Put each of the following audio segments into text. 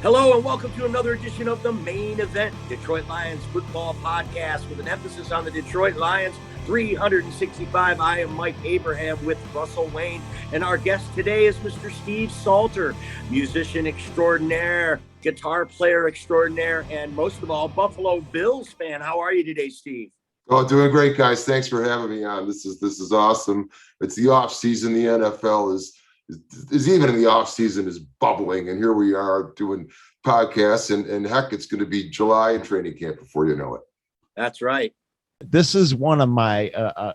Hello and welcome to another edition of the Main Event Detroit Lions football podcast with an emphasis on the Detroit Lions 365. I am Mike Abraham with Russell Wayne, and our guest today is Mr. Steve Salter, musician extraordinaire, guitar player extraordinaire, and most of all, Buffalo Bills fan. How are you today, Steve? Oh, doing great, guys. Thanks for having me on. This is awesome. It's the off season. The NFL is even in the off season is bubbling, and here we are doing podcasts, and heck, it's going to be July in training camp before you know it. That's right. This is one of my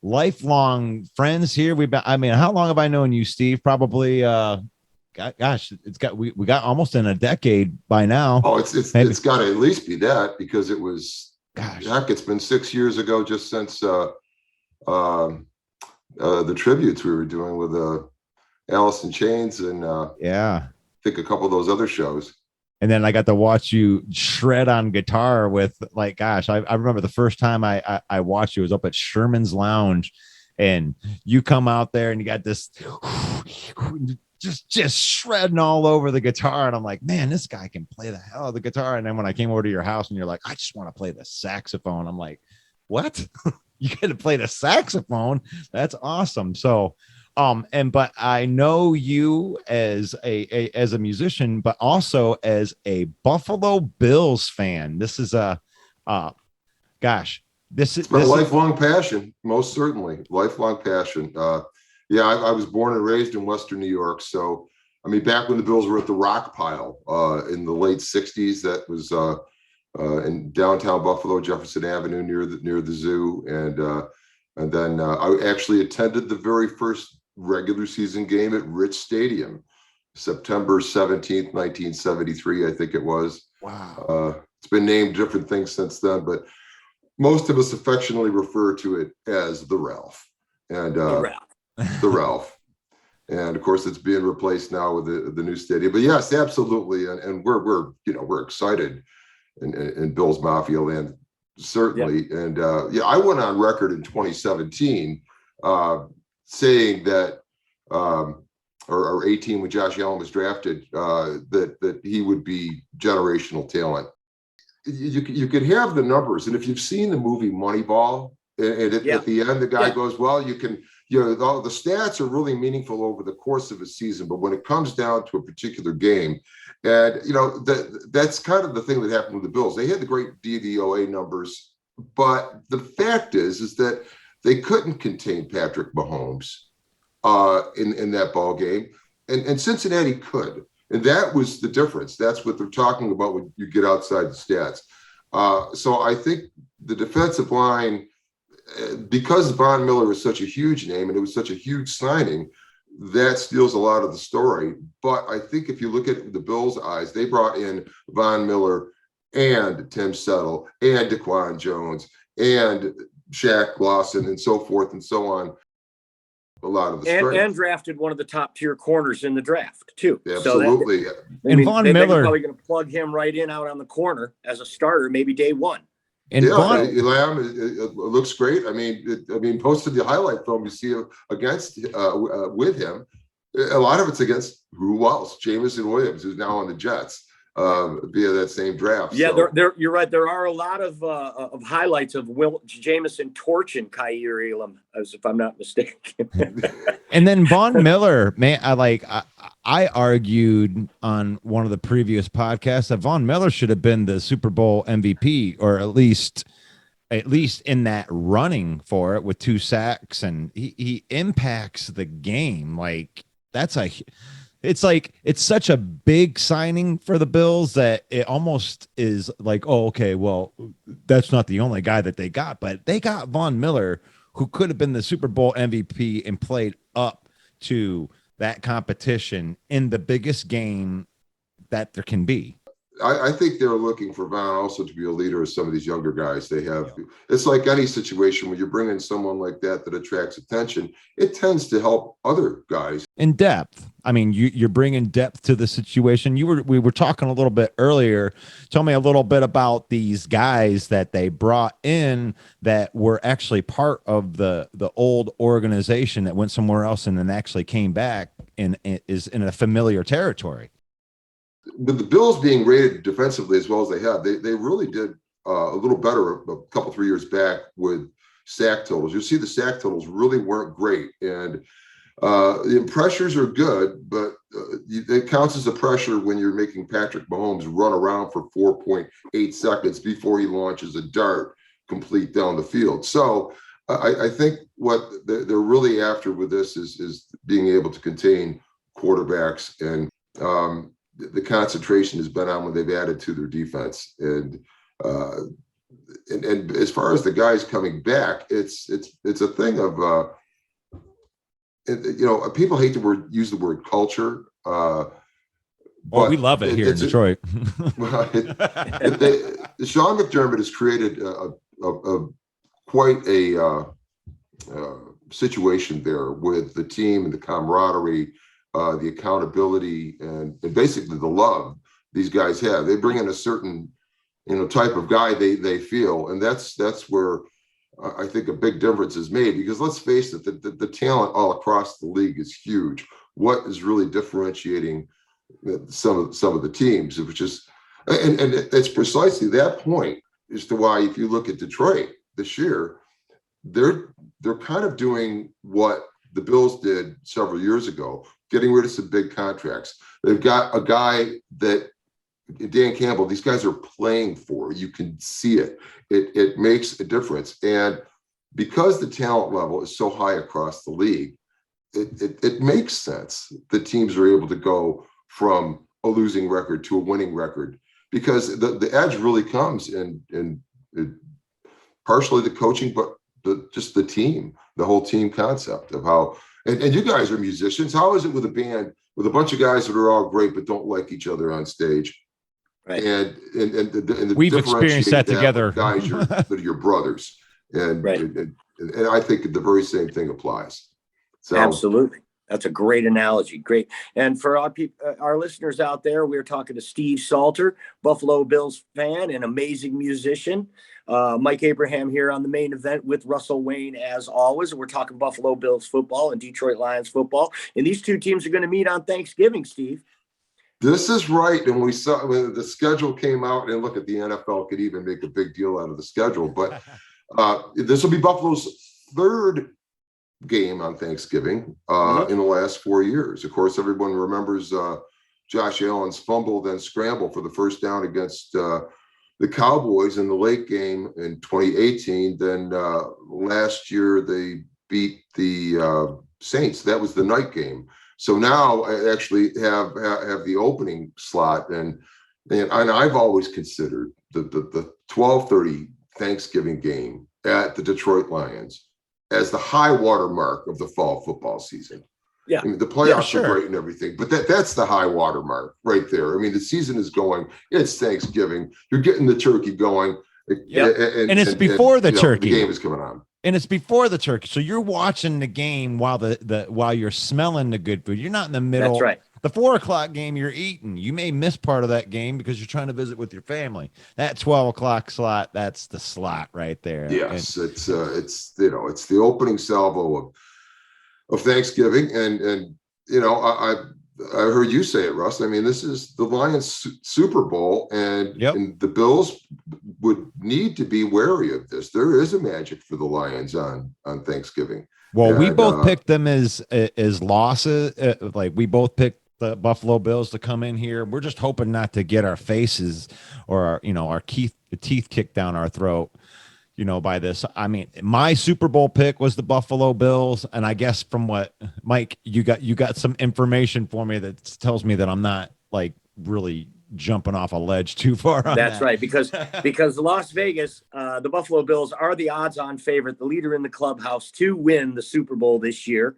lifelong friends here. How long have I known you, Steve? Probably we got almost in a decade by now. Oh, it's got to at least be that, because it was, heck, it's been 6 years ago just since the tributes we were doing with Alice in Chains and I think a couple of those other shows. And then I got to watch you shred on guitar with, I remember the first time I watched you was up at Sherman's Lounge, and you come out there and you got this just shredding all over the guitar. And I'm like, man, this guy can play the hell of the guitar. And then when I came over to your house and you're like, I just want to play the saxophone. I'm like, what? You get to play the saxophone? That's awesome. So, but I know you as a musician, but also as a Buffalo Bills fan. This is my lifelong passion, most certainly. Lifelong passion. I was born and raised in Western New York. So, back when the Bills were at the Rock Pile in the late 60s, that was in downtown Buffalo, Jefferson Avenue near the zoo. And then I actually attended the very first regular season game at Rich Stadium, September 17th, 1973, I think it was. Wow. It's been named different things since then, but most of us affectionately refer to it as the Ralph. And the Ralph. And of course, it's being replaced now with the new stadium. But yes, absolutely. And we're excited in Bills Mafia land, certainly. Yeah. And I went on record in 2017 saying that, or 18 when Josh Allen was drafted, that he would be generational talent. You could have the numbers, and if you've seen the movie Moneyball, and at the end the guy goes, well, you can, the stats are really meaningful over the course of a season, but when it comes down to a particular game, and that's kind of the thing that happened with the Bills. They had the great DVOA numbers, but the fact is that they couldn't contain Patrick Mahomes in that ball game, and Cincinnati could, and that was the difference. That's what they're talking about when you get outside the stats. So I think the defensive line, because Von Miller is such a huge name and it was such a huge signing, that steals a lot of the story. But I think if you look at the Bills' eyes, they brought in Von Miller and Tim Settle and Daquan Jones and Shaq Lawson and so forth and so on. A lot of the strength. And drafted one of the top tier corners in the draft too. Absolutely. So Von Miller, they're probably going to plug him right in out on the corner as a starter, maybe day one. And Lamb, it looks great. Most of the highlight film you see against with him, a lot of it's against who else? Jameson Williams, who's now on the Jets. Via that same draft. Yeah, so. You're right. There are a lot of highlights of Jameson torching Kaiir Elam, as if I'm not mistaken. And then Von Miller, man, I argued on one of the previous podcasts that Von Miller should have been the Super Bowl MVP, or at least in that running for it with 2 sacks, and he impacts the game. It's such a big signing for the Bills that it almost is like, oh, okay, well, that's not the only guy that they got, but they got Von Miller, who could have been the Super Bowl MVP and played up to that competition in the biggest game that there can be. I think they're looking for Von also to be a leader of some of these younger guys they have. Yeah. It's like any situation when you bring in someone like that attracts attention, it tends to help other guys. In depth. You're bringing depth to the situation. We were talking a little bit earlier. Tell me a little bit about these guys that they brought in that were actually part of the old organization that went somewhere else and then actually came back and is in a familiar territory. with the Bills being rated defensively as well as they have, they really did a little better a couple, 3 years back with sack totals. You see the sack totals really weren't great. And the pressures are good, but it counts as a pressure when you're making Patrick Mahomes run around for 4.8 seconds before he launches a dart complete down the field. So I think what they're really after with this is being able to contain quarterbacks, and the concentration has been on when they've added to their defense. And as far as the guys coming back, it's a thing of people hate to use the word culture. But we love it here in Detroit. Sean McDermott has created quite a situation there with the team and the camaraderie, the accountability, and basically the love these guys have. They bring in a certain type of guy they feel, and that's where I think a big difference is made, because let's face it, the talent all across the league is huge. What is really differentiating some of the teams, which is, and it's precisely that point as to why, if you look at Detroit this year, they're kind of doing what the Bills did several years ago, getting rid of some big contracts. They've got a guy that, Dan Campbell, these guys are playing for. You can see it. It makes a difference. And because the talent level is so high across the league, it makes sense that teams are able to go from a losing record to a winning record, because the edge really comes in partially the coaching, but just the team, the whole team concept of how, and you guys are musicians. How is it with a band with a bunch of guys that are all great but don't like each other on stage? Right. And we've experienced that together. Guys that are your brothers, and, right. and I think the very same thing applies. So absolutely. That's a great analogy. Great. And for our listeners out there, we're talking to Steve Salter, Buffalo Bills fan and amazing musician. Mike Abraham here on the main event with Russell Wayne, as always. We're talking Buffalo Bills football and Detroit Lions football. And these two teams are going to meet on Thanksgiving, Steve. This is right. And we saw when the schedule came out, and look, at the NFL could even make a big deal out of the schedule. But this will be Buffalo's third game on Thanksgiving in the last 4 years. Of course, everyone remembers Josh Allen's fumble, then scramble for the first down against the Cowboys in the late game in 2018. Then last year they beat the Saints. That was the night game. So now I actually have the opening slot, and I've always considered the 12:30 Thanksgiving game at the Detroit Lions as the high water mark of the fall football season. Yeah, I mean, the playoffs are great and everything, but that's the high water mark right there. I mean, the season is going. It's Thanksgiving. You're getting the turkey going. Yep. And it's before the turkey. The game is coming on. And it's before the turkey. So you're watching the game while while you're smelling the good food. You're not in the middle. That's right. The 4:00 game, you're eating. You may miss part of that game because you're trying to visit with your family. That 12:00 slot, that's the slot right there. Yes, it's the opening salvo of Thanksgiving, and I heard you say it, Russ. I mean, this is the Lions Super Bowl, and the Bills would need to be wary of this. There is a magic for the Lions on Thanksgiving. Well, we both picked them as losses. Like we both picked the Buffalo Bills to come in here. We're just hoping not to get our faces or our teeth kicked down our throat, by this. I mean, my Super Bowl pick was the Buffalo Bills, and I guess from what Mike, you got some information for me that tells me that I'm not like really jumping off a ledge too far on That's that. right, because Las Vegas, the Buffalo Bills are the odds-on favorite, the leader in the clubhouse to win the Super Bowl this year,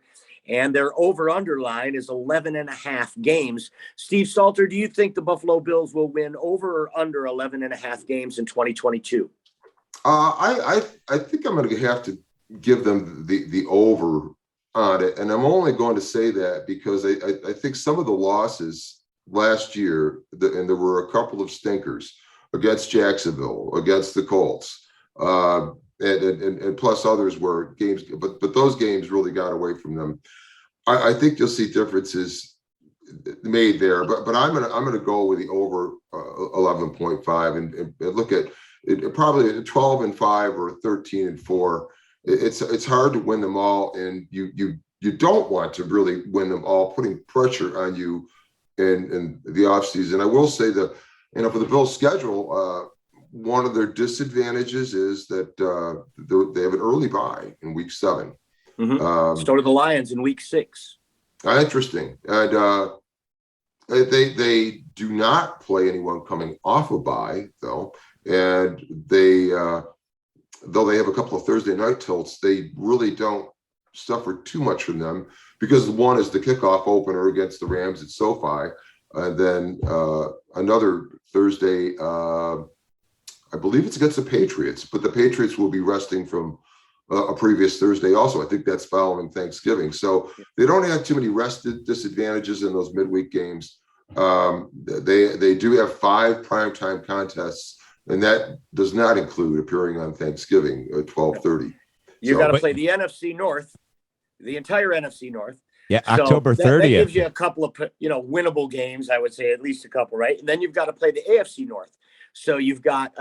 and their over-under line is 11.5 games. Steve Salter, do you think the Buffalo Bills will win over or under 11.5 games in 2022? I think I'm going to have to give them the over on it, and I'm only going to say that because I think some of the losses last year, and there were a couple of stinkers against Jacksonville, against the Colts, and plus others were games, but those games really got away from them. I think you'll see differences made there, but I'm gonna go with the over 11.5 and look at it, probably 12-5 or 13-4. It's hard to win them all, and you don't want to really win them all, putting pressure on you in the offseason. I will say that, for the Bills' schedule, one of their disadvantages is that they have an early bye in week 7. Mm-hmm. So do the Lions in week 6. Interesting. And they do not play anyone coming off a bye, though. And they, though they have a couple of Thursday night tilts, they really don't suffer too much from them, because one is the kickoff opener against the Rams at SoFi. And then another Thursday, I believe it's against the Patriots, but the Patriots will be resting from a previous Thursday also. I think that's following Thanksgiving. So they don't have too many rest disadvantages in those midweek games. They do have 5 primetime contests, and that does not include appearing on Thanksgiving at 12:30. You got to play the NFC North, the entire NFC North. Yeah, October 30th. That gives you a couple of winnable games, I would say, at least a couple, right? And then you've got to play the AFC North. So you've got,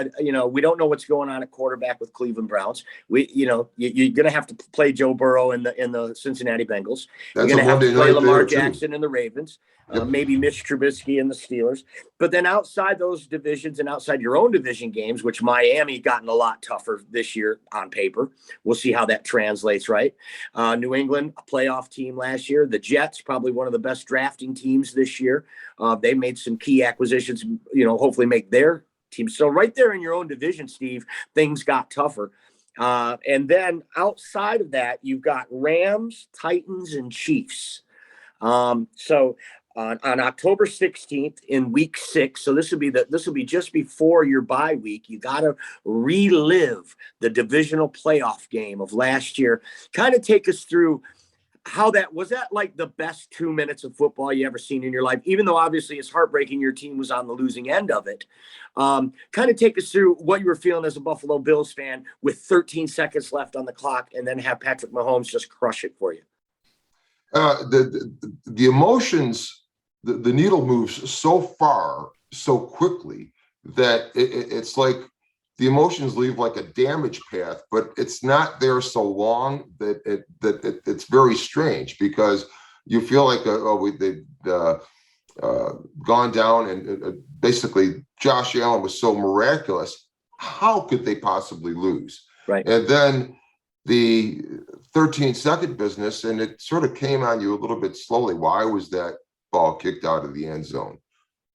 we don't know what's going on at quarterback with Cleveland Browns. You're going to have to play Joe Burrow in the Cincinnati Bengals. You're going to have to play Lamar Jackson in the Ravens, maybe Mitch Trubisky in the Steelers. But then outside those divisions and outside your own division games, which Miami gotten a lot tougher this year on paper. We'll see how that translates, right? New England, a playoff team last year. The Jets, probably one of the best drafting teams this year. They made some key acquisitions, hopefully make their team. So right there in your own division, Steve, things got tougher. And then outside of that, you've got Rams, Titans, and Chiefs. So on October 16th in week 6, so this will be just before your bye week, you got to relive the divisional playoff game of last year. Kind of take us through how that was. That like the best 2 minutes of football you ever seen in your life, even though obviously it's heartbreaking your team was on the losing end of it. Kind of take us through what you were feeling as a Buffalo Bills fan with 13 seconds left on the clock, and then have Patrick Mahomes just crush it for you. The emotions, the needle moves so far, so quickly that it's like the emotions leave like a damage path, but it's not there so long that it's very strange, because you feel like they've gone down, and basically Josh Allen was so miraculous. How could they possibly lose? Right. And then the 13-second business, and it sort of came on you a little bit slowly. Why was that ball kicked out of the end zone?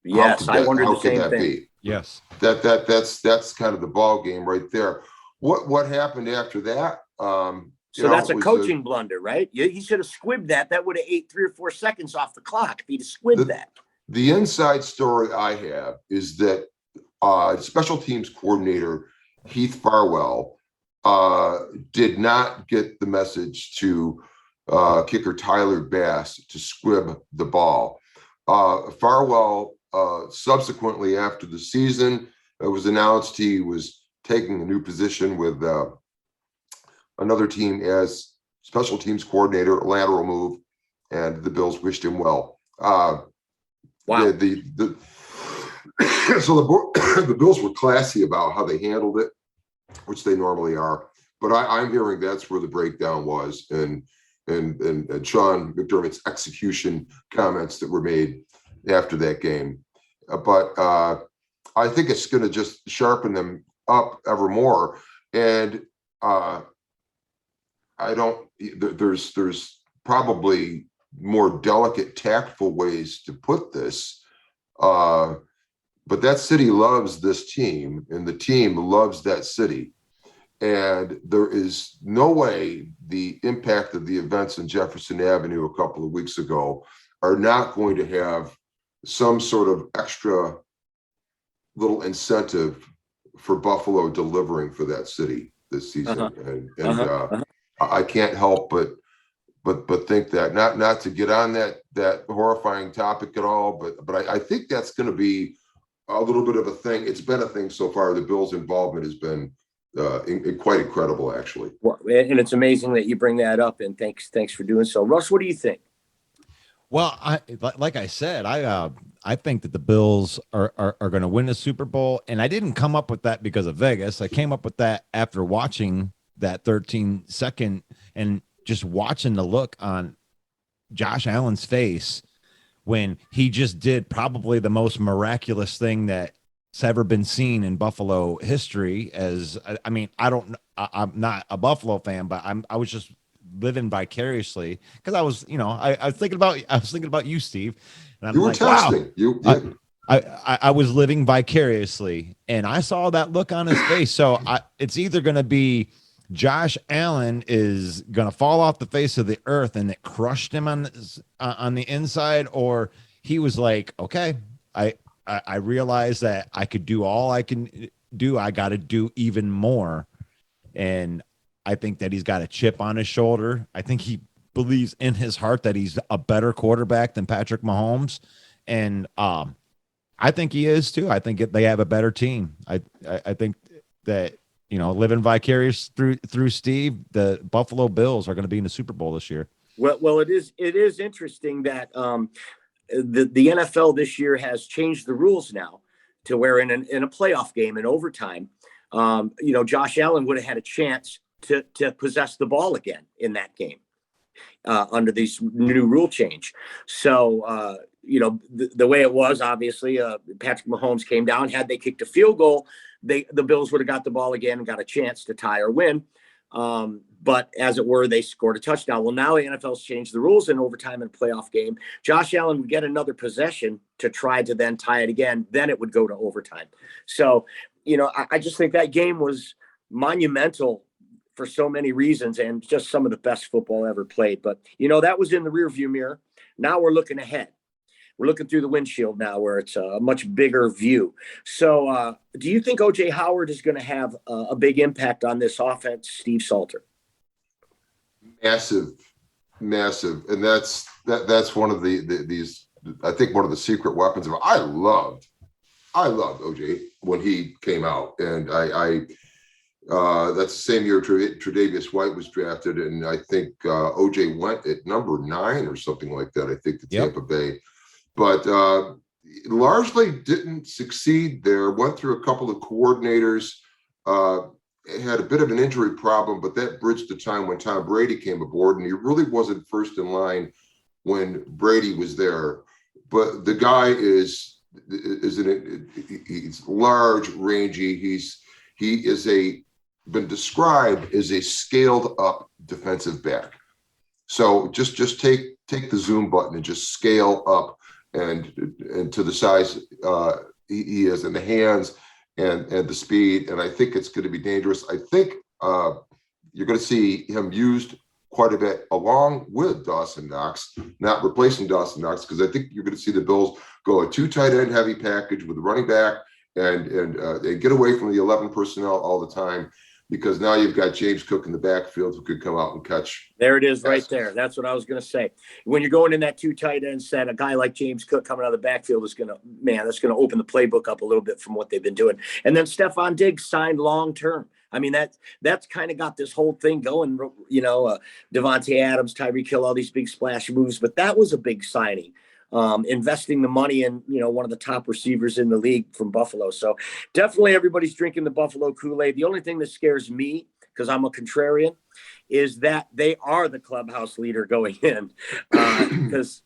Yes, I wondered the same thing. Be? Yes, that's kind of the ball game right there. What happened after that? So that's a coaching blunder, right? He should have squibbed that. That would have ate 3 or 4 seconds off the clock if he'd have squibbed that. The inside story I have is that special teams coordinator Heath Farwell did not get the message to kicker Tyler Bass to squib the ball. Farwell subsequently, after the season, it was announced he was taking a new position with another team as special teams coordinator, a lateral move, and the Bills wished him well. Wow. So the Bills were classy about how they handled it, which they normally are. But I'm hearing that's where the breakdown was, and Sean McDermott's execution comments that were made after that game. But I think it's going to just sharpen them up ever more. And there's probably more delicate, tactful ways to put this. But that city loves this team, and the team loves that city. And there is no way the impact of the events in Jefferson Avenue a couple of weeks ago are not going to have some sort of extra little incentive for Buffalo delivering for that city this season. I can't help but think that, not to get on that horrifying topic at all, but I think that's going to be a little bit of a thing. It's been a thing so far. The Bills' involvement has been quite incredible, actually. Well, and it's amazing that you bring that up, and thanks for doing so. Russ, what do you think? Well, like I said, I think that the Bills are going to win the Super Bowl, and I didn't come up with that because of Vegas. I came up with that after watching that 13-second and just watching the look on Josh Allen's face when he just did probably the most miraculous thing that's ever been seen in Buffalo history. I mean, I'm not a Buffalo fan, but I was just living vicariously because I was, I was thinking about you, Steve, and I'm You were like, wow, testing. You I was living vicariously, and I saw that look on his face. So it's either going to be Josh Allen is going to fall off the face of the earth and it crushed him on the inside, or he was like, okay, I realized that I could do all I can do. I got to do even more. And I think that he's got a chip on his shoulder. I think he believes in his heart that he's a better quarterback than Patrick Mahomes. And I think he is too. I think they have a better team. I think that, living vicarious through Steve, the Buffalo Bills are going to be in the Super Bowl this year. Well, it is interesting that the NFL this year has changed the rules now to where in a playoff game in overtime, Josh Allen would have had a chance to possess the ball again in that game under this new rule change. So, the way it was, obviously, Patrick Mahomes came down. Had they kicked a field goal, the Bills would have got the ball again and got a chance to tie or win. But as it were, they scored a touchdown. Well, now the NFL's changed the rules in overtime in a playoff game. Josh Allen would get another possession to try to then tie it again. Then it would go to overtime. So, I just think that game was monumental for so many reasons and just some of the best football ever played. But, that was in the rearview mirror. Now we're looking ahead. We're looking through the windshield now where it's a much bigger view. So do you think O.J. Howard is going to have a big impact on this offense, Steve Salter? massive. And that's one of these, I think one of the secret weapons of I loved OJ when he came out. And that's the same year Tre'Davious White was drafted. And I think OJ went at number 9 or something like that, I think, to Tampa Bay. But largely didn't succeed there. Went through a couple of coordinators, had a bit of an injury problem, but that bridged the time when Tom Brady came aboard, and he really wasn't first in line when Brady was there. But the guy he's large, rangy. He is been described as a scaled up defensive back. So just take the zoom button and just scale up and to the size he is in the hands and the speed. And I think it's going to be dangerous. I think you're going to see him used quite a bit along with Dawson Knox, not replacing Dawson Knox, because I think you're going to see the Bills go a 2 tight end heavy package with the running back and get away from the 11 personnel all the time, because now you've got James Cook in the backfield who could come out and catch. There it is right there. That's what I was going to say. When you're going in that 2 tight end set, a guy like James Cook coming out of the backfield is that's going to open the playbook up a little bit from what they've been doing. And then Stephon Diggs signed long-term. I mean, that's kind of got this whole thing going, Devontae Adams, Tyreek Hill, all these big splash moves. But that was a big signing. Investing the money in, one of the top receivers in the league from Buffalo. So definitely everybody's drinking the Buffalo Kool-Aid. The only thing that scares me, because I'm a contrarian, is that they are the clubhouse leader going in, because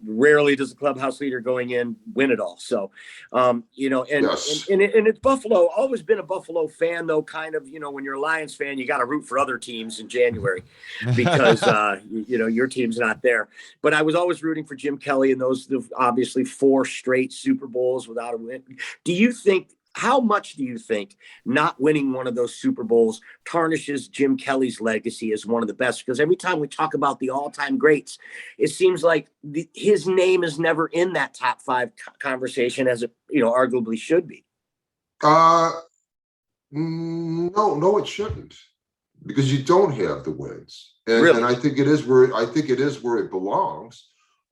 rarely does the clubhouse leader going in win it all. So, and it's Buffalo. Always been a Buffalo fan, though, kind of, when you're a Lions fan, you got to root for other teams in January because, your team's not there. But I was always rooting for Jim Kelly and those obviously 4 straight Super Bowls without a win. How much do you think not winning one of those Super Bowls tarnishes Jim Kelly's legacy as one of the best? Because every time we talk about the all-time greats, it seems like his name is never in that top 5 conversation as it, arguably should be. No, it shouldn't, because you don't have the wins, and, really? And I think it is where it belongs.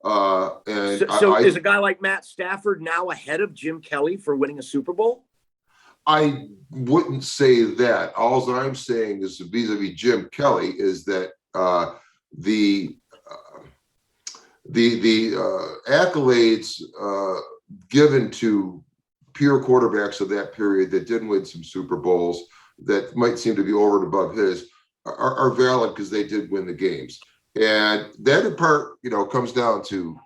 Is a guy like Matt Stafford now ahead of Jim Kelly for winning a Super Bowl? I wouldn't say that. All I'm saying is vis-a-vis Jim Kelly is that the accolades given to pure quarterbacks of that period that didn't win some Super Bowls that might seem to be over and above his are valid because they did win the games. And that in part, comes down to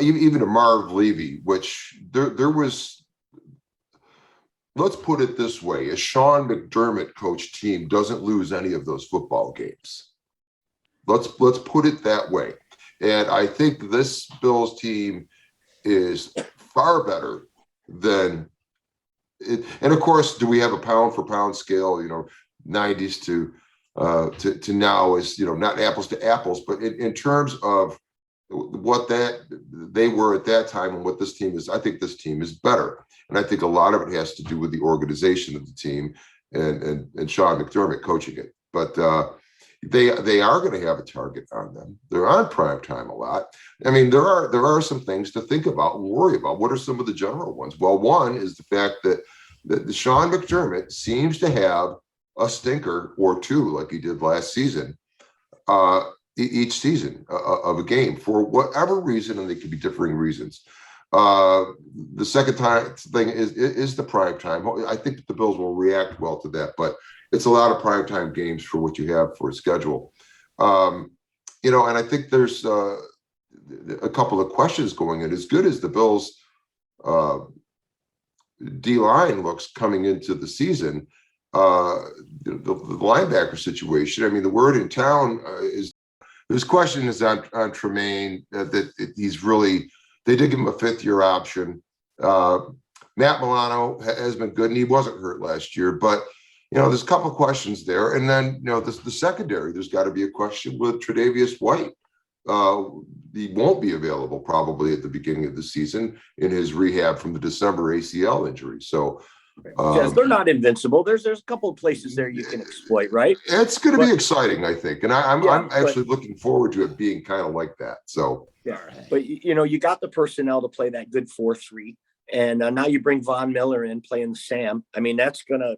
even a Marv Levy, which there was, let's put it this way, a Sean McDermott coach team doesn't lose any of those football games. Let's put it that way. And I think this Bills team is far better than it. And of course, do we have a pound for pound scale, 90s to now is, not apples to apples, but in terms of what they were at that time and what this team is, I think this team is better. And I think a lot of it has to do with the organization of the team and Sean McDermott coaching it. But they are going to have a target on them. They're on prime time a lot. I mean, there are some things to think about and worry about. What are some of the general ones? Well, one is the fact that Sean McDermott seems to have a stinker or two, like he did last season, each season of a game for whatever reason, and they could be differing reasons. The second thing is the prime time. I think that the Bills will react well to that, but it's a lot of primetime games for what you have for a schedule. And I think there's a couple of questions going in. As good as the Bills D-line looks coming into the season, the linebacker situation, I mean, the word in town is there's questions on Tremaine that he's really, they did give him a 5th-year option. Matt Milano has been good, and he wasn't hurt last year, but there's a couple of questions there. And then, the secondary, there's got to be a question with Tre'Davious White. He won't be available probably at the beginning of the season in his rehab from the December ACL injury. So, yes, they're not invincible. There's a couple of places there you can exploit, right? It's going to be exciting, I think. And I'm actually looking forward to it being kind of like that. So, yeah, but you got the personnel to play that good 4-3. And now you bring Von Miller in playing Sam. I mean, that's gonna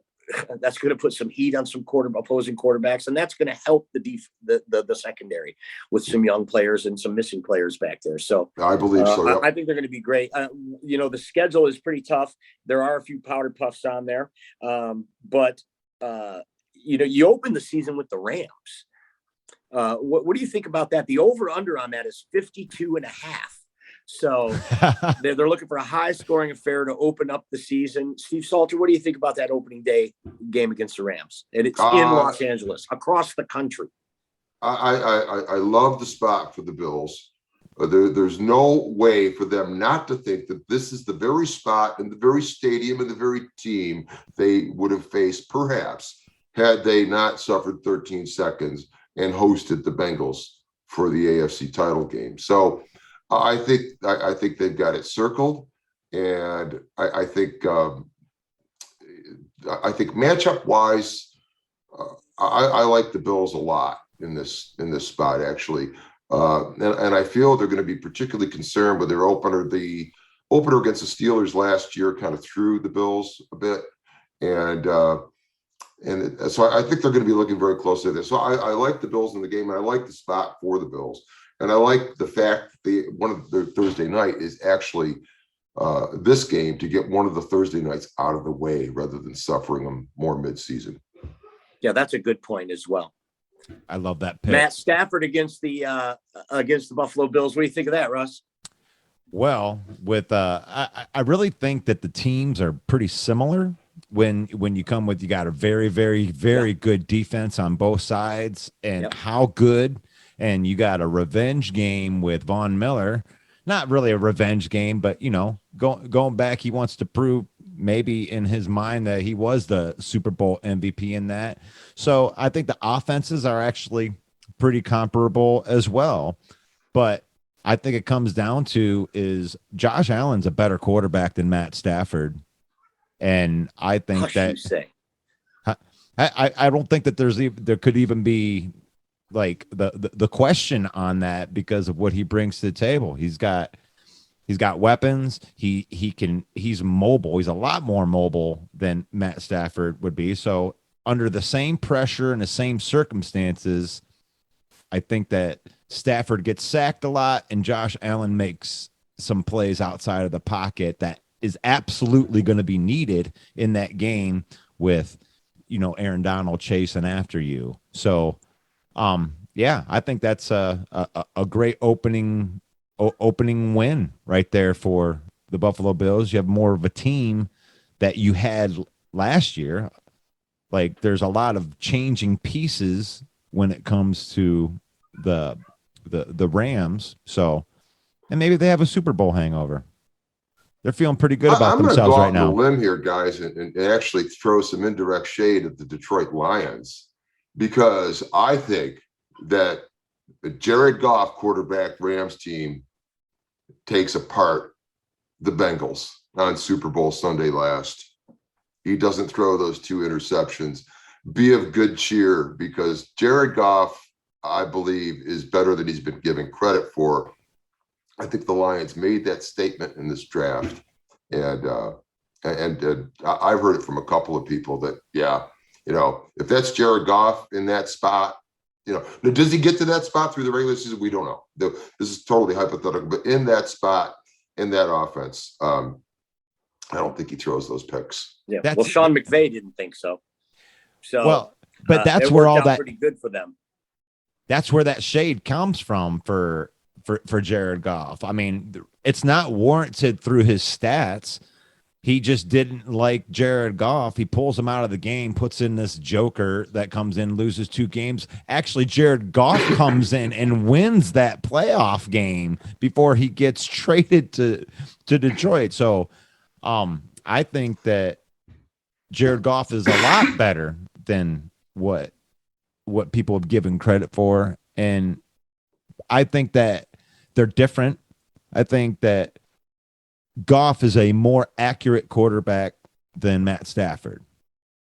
put some heat on some opposing quarterbacks, and that's going to help the secondary with some young players and some missing players back there. So I believe so. Yeah. I think they're going to be great. The schedule is pretty tough. There are a few powder puffs on there, but you open the season with the Rams. What do you think about that? The over under on that is 52.5. So they're looking for a high scoring affair to open up the season. Steve Salter, what do you think about that opening day game against the Rams? And it's in Los Angeles, across the country. I love the spot for the Bills. There's no way for them not to think that this is the very spot and the very stadium and the very team they would have faced, perhaps, had they not suffered 13 seconds and hosted the Bengals for the AFC title game. So I think they've got it circled, and I think matchup wise, I like the Bills a lot in this spot actually, and I feel they're going to be particularly concerned with their opener. The opener against the Steelers last year kind of threw the Bills a bit, and so I think they're going to be looking very closely at this. So I like the Bills in the game, and I like the spot for the Bills. And I like the fact that one of their Thursday night is actually this game to get one of the Thursday nights out of the way rather than suffering them more midseason. Yeah, that's a good point as well. I love that pick. Matt Stafford against the Buffalo Bills. What do you think of that, Russ? Well, I really think that the teams are pretty similar. When you got a very, very, very good defense on both sides, and how good. And you got a revenge game with Von Miller. Not really a revenge game, but, going back, he wants to prove maybe in his mind that he was the Super Bowl MVP in that. So I think the offenses are actually pretty comparable as well. But I think it comes down to is Josh Allen's a better quarterback than Matt Stafford. And I think I don't think that there could even be like the question on that because of what he brings to the table. He's got weapons. He's mobile. He's a lot more mobile than Matt Stafford would be. So under the same pressure and the same circumstances, I think that Stafford gets sacked a lot, and Josh Allen makes some plays outside of the pocket that is absolutely going to be needed in that game with, Aaron Donald chasing after you. So, yeah, I think that's a great opening win right there for the Buffalo Bills. You have more of a team that you had last year. Like, there's a lot of changing pieces when it comes to the Rams. So, and maybe they have a Super Bowl hangover. They're feeling pretty good about themselves right now. I'm going to go out on a limb here, guys, and actually throw some indirect shade at the Detroit Lions, because I think that the Jared Goff quarterback Rams team takes apart the Bengals on Super Bowl Sunday last. He doesn't throw those 2 interceptions. Be of good cheer, because Jared Goff, I believe, is better than he's been given credit for. I think the Lions made that statement in this draft, and I've heard it from a couple of people that, if that's Jared Goff in that spot, does he get to that spot through the regular season? We don't know. This is totally hypothetical, but in that spot, in that offense, I don't think he throws those picks. Yeah. Well, Sean McVay didn't think so. So, well, but that's where all that pretty good for them. That's where that shade comes from for Jared Goff. I mean, it's not warranted through his stats. He just didn't like Jared Goff. He pulls him out of the game, puts in this joker that comes in, loses 2 games. Actually, Jared Goff comes in and wins that playoff game before he gets traded to Detroit. So I think that Jared Goff is a lot better than what people have given credit for. And I think that they're different. I think that Goff is a more accurate quarterback than Matt Stafford.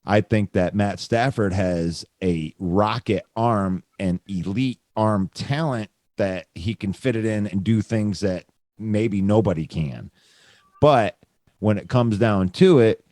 I think that Matt Stafford has a rocket arm and elite arm talent that he can fit it in and do things that maybe nobody can. But when it comes down to it,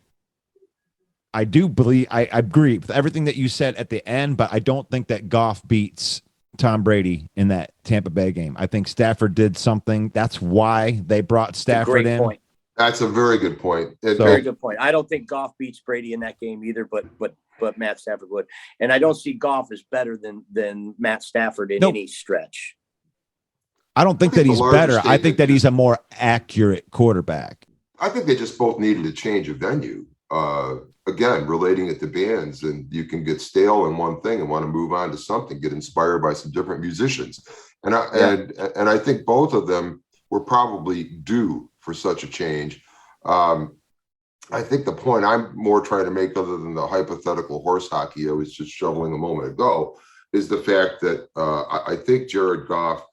I do believe I agree with everything that you said at the end, but I don't think that Goff beats Tom Brady in that Tampa Bay game. I think Stafford did something. That's why they brought Stafford in. Point. That's a very good point. Very good point. I don't think Goff beats Brady in that game either, but Matt Stafford would. And I don't see Goff as better than Matt Stafford in any stretch. I don't think that he's better. I think that he's a more accurate quarterback. I think they just both needed a change of venue. Again, relating it to bands, and you can get stale in one thing and want to move on to something, get inspired by some different musicians. And I think both of them were probably due for such a change. I think the point I'm more trying to make, other than the hypothetical horse hockey I was just shoveling a moment ago, is the fact that I think Jared Goff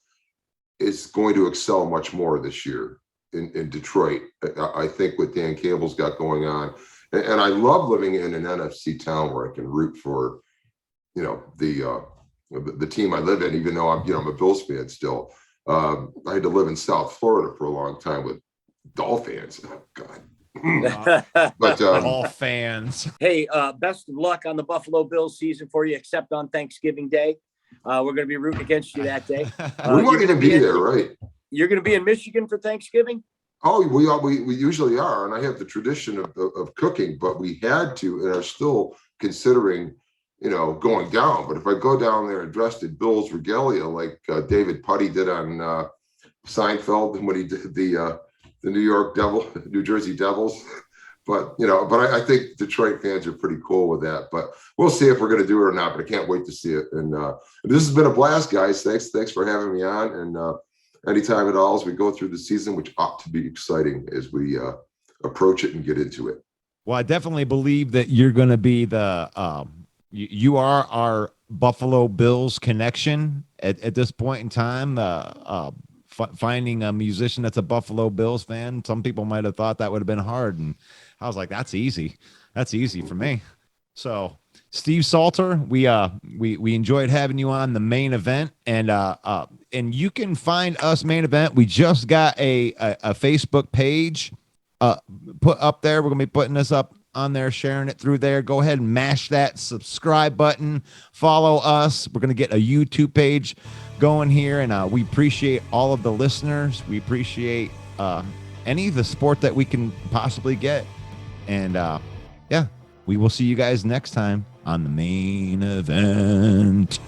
is going to excel much more this year in Detroit. I think what Dan Campbell's got going on. And I love living in an NFC town where I can root for, the team I live in, even though I'm a Bills fan still. I had to live in South Florida for a long time with Dolphins. Oh, God. But all fans. Hey, best of luck on the Buffalo Bills season for you, except on Thanksgiving Day. We're going to be rooting against you that day. We might even be there, right? You're going to be in Michigan for Thanksgiving? Oh, we usually are, and I have the tradition of cooking, but we had to and are still considering, going down. But if I go down there and dressed in Bill's regalia like David Putty did on Seinfeld when he did the New Jersey Devils, but I think Detroit fans are pretty cool with that. But we'll see if we're going to do it or not. But I can't wait to see it. And this has been a blast, guys. Thanks for having me on, and anytime at all as we go through the season, which ought to be exciting as we approach it and get into it. Well, I definitely believe that you're going to be you are our Buffalo Bills connection at this point in time. Finding a musician that's a Buffalo Bills fan, some people might have thought that would have been hard, and I was like, that's easy. That's easy for me. So, Steve Salter, we enjoyed having you on the main event, and you can find us main event. We just got a Facebook page put up there. We're gonna be putting this up on there, sharing it through there. Go ahead and mash that subscribe button. Follow us. We're going to get a YouTube page going here, and we appreciate all of the listeners. We appreciate any of the support that we can possibly get. And yeah, we will see you guys next time on the main event.